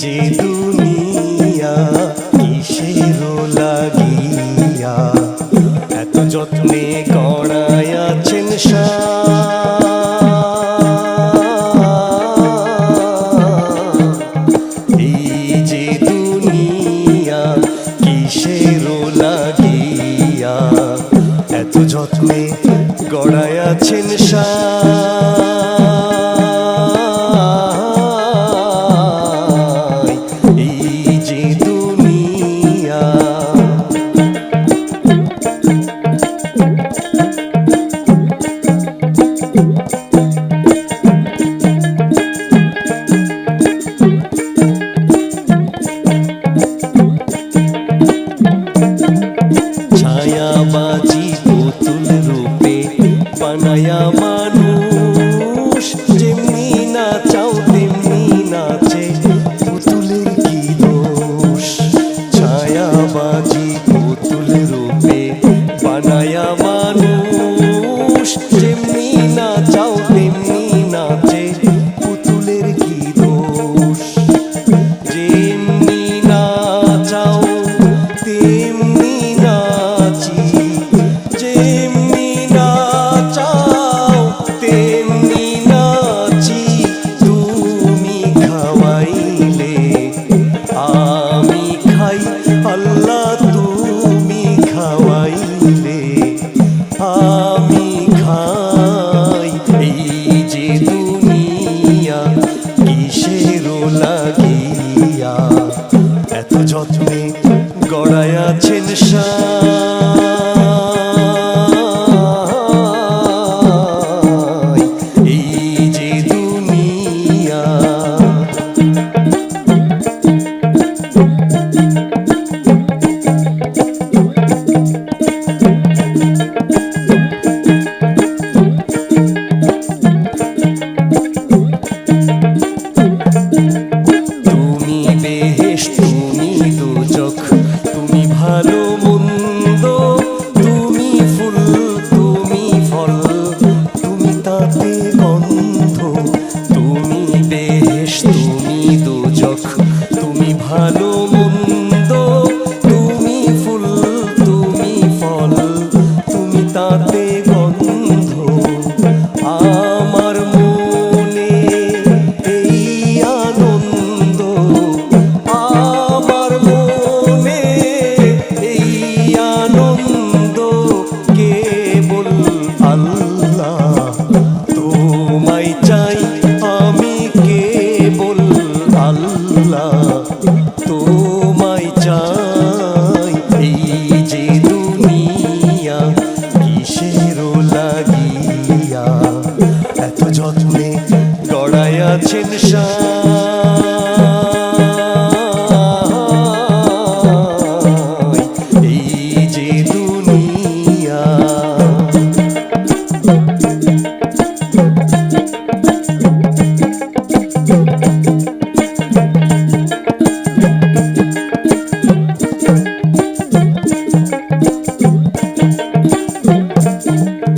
যে দুনিয়া কিসেরও লাগিয়া এত যত্নে গড়াইয়াছেন এই যে দুনিয়া কিসেরও লাগিয়া এত যত্নে গড়াইয়াছেন ছায়াবাজি পুতুল রূপে বানায়া মানুষ যেমনি না চাও তেমনি নাচে পুতুলের কি দোষ ছায়াবাজি পুতুল রূপে বানায়া মানুষ যেমনি না চাও তেমনি নাচে পুতুলের কি দোষ যেমনি না চাও তেমনি নাচি যেমনি না চাও তেমনি নাচি তুমি খাওয়াইলে আমি খাই আল্লাহ তুমি খাওয়াইলে আমি খাই এই যে দুনিয়া কিসেরও লাগিয়া এত যত্নে গড়াইয়াছেন এই যে দুনিয়া তুমি বেহেশত তুমি দোজখ তুমি ভালো মন্দ তুমি ফুল তুমি ফল তুমি তাতে গন্ধ তুমি বেহেশত তুমি দোজখ তুমি ভালো মন্দ তুমি ফুল তুমি ফল তুমি তাতে গন্ধ আমার মনে এই আনন্দ আমার মনে এই আনন্দ কেবল আল্লাহ তোমায় চাই আমি কেবল আল্লাহ তোমায় চাই এই যে দুনিয়া কিসেরও লাগিয়া এত যত্নে গড়াইয়াছেন এই যে দুনিয়া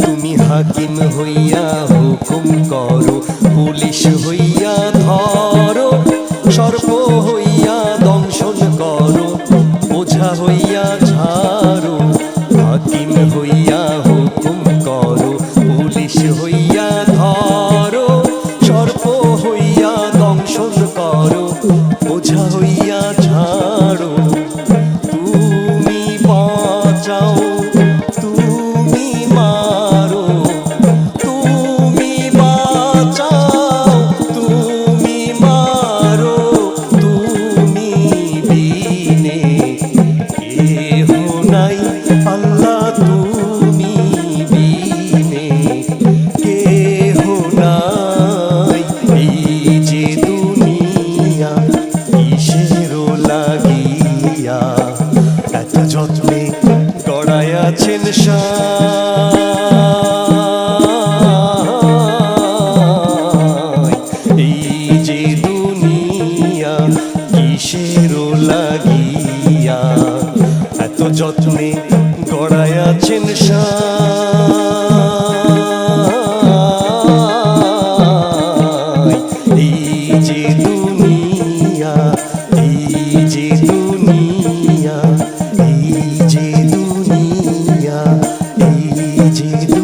তুমি হাকিম হইয়া হুকুম করো পুলিশ হইয়া ধরো সর্প হইয়া দংশন করো বোঝা হইয়া ঝাড়ো হাকিম হইয়া হুকুম করো পুলিশ হইয়া ধরো সর্প হইয়া দংশন করো বোঝা হইয়া ঝাড়ো তুমি বাঁচাও তুমি মারো তুমি বাঁচাও তুমি মারো তুমি বিনে কেহ নাই আল্লাহ তুমি বিনে কেহ নাই এই যে দুনিয়া কিসেরও লাগিয়া এত যত্নে গড়াইয়াছেন এই যে দুনিয়া কিসেরও লাগিয়া এত যত্নে গড়াইয়াছেন এই যে দুনিয়া এই যে দুনিয়া, এই যে দুনিয়া, এই যে দুনিয়া।